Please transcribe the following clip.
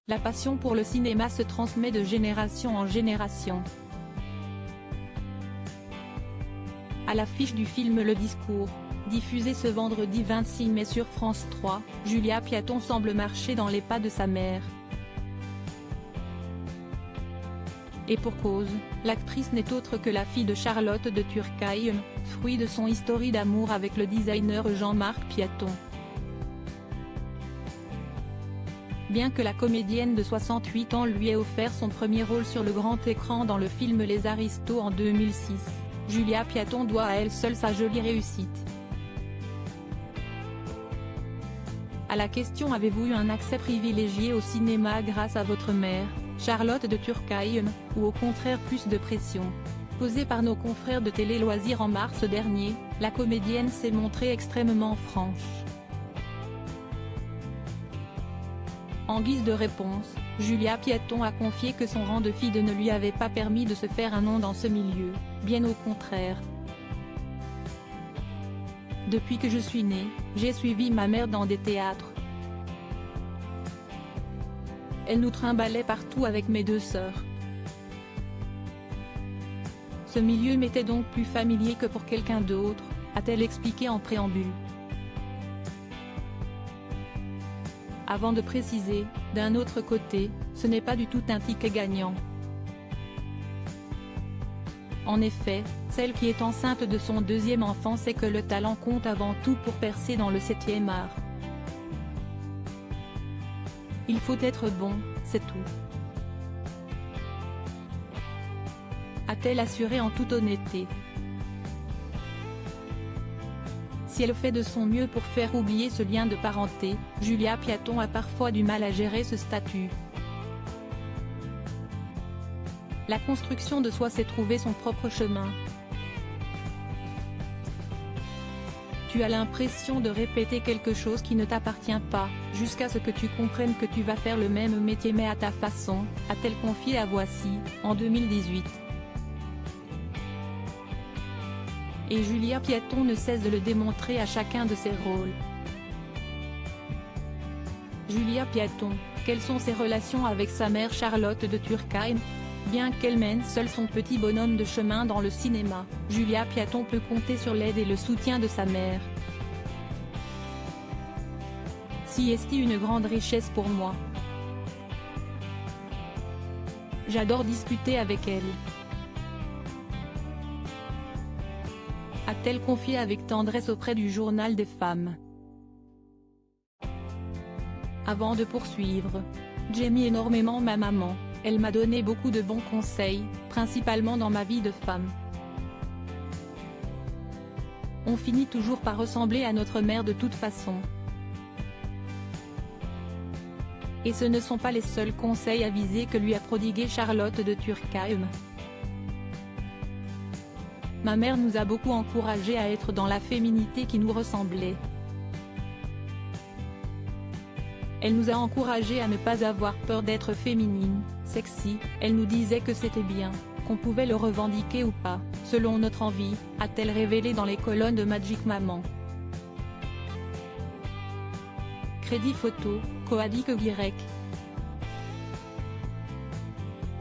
La passion pour le cinéma se transmet de génération en génération. À l'affiche du film Le Discours, diffusé ce vendredi 26 mai sur France 3, Julia Piaton semble marcher dans les pas de sa mère. Et pour cause, l'actrice n'est autre que la fille de Charlotte de Turckheim, fruit de son historique d'amour avec le designer Jean-Marc Piaton. Bien que la comédienne de 68 ans lui ait offert son premier rôle sur le grand écran dans le film Les Aristos en 2006, Julia Piaton doit à elle seule sa jolie réussite. À la question avez-vous eu un accès privilégié au cinéma grâce à votre mère, Charlotte de Turckheim, ou au contraire plus de pression? Posée par nos confrères de Télé Loisirs en mars dernier, la comédienne s'est montrée extrêmement franche. En guise de réponse, Julia Piaton a confié que son rang de fille ne lui avait pas permis de se faire un nom dans ce milieu, bien au contraire. Depuis que je suis née, j'ai suivi ma mère dans des théâtres. Elle nous trimballait partout avec mes deux sœurs. Ce milieu m'était donc plus familier que pour quelqu'un d'autre, a-t-elle expliqué en préambule. Avant de préciser, d'un autre côté, ce n'est pas du tout un ticket gagnant. En effet, celle qui est enceinte de son deuxième enfant sait que le talent compte avant tout pour percer dans le 7e art. Il faut être bon, c'est tout. A-t-elle assuré en toute honnêteté. Si elle fait de son mieux pour faire oublier ce lien de parenté, Julia Piaton a parfois du mal à gérer ce statut. La construction de soi s'est trouvé son propre chemin. Tu as l'impression de répéter quelque chose qui ne t'appartient pas, jusqu'à ce que tu comprennes que tu vas faire le même métier mais à ta façon, a-t-elle confié à Voici, en 2018. Et Julia Piaton ne cesse de le démontrer à chacun de ses rôles. Julia Piaton, quelles sont ses relations avec sa mère Charlotte de Turckheim? Bien qu'elle mène seule son petit bonhomme de chemin dans le cinéma, Julia Piaton peut compter sur l'aide et le soutien de sa mère. Si est une grande richesse pour moi. J'adore discuter avec elle. A-t-elle confié avec tendresse auprès du Journal des femmes. Avant de poursuivre, j'aime énormément ma maman, elle m'a donné beaucoup de bons conseils, principalement dans ma vie de femme. On finit toujours par ressembler à notre mère de toute façon. Et ce ne sont pas les seuls conseils avisés que lui a prodigués Charlotte de Turckheim. Ma mère nous a beaucoup encouragés à être dans la féminité qui nous ressemblait. Elle nous a encouragés à ne pas avoir peur d'être féminine, sexy, elle nous disait que c'était bien, qu'on pouvait le revendiquer ou pas, selon notre envie, a-t-elle révélé dans les colonnes de Magic Maman. Crédit photo, Coadic Y.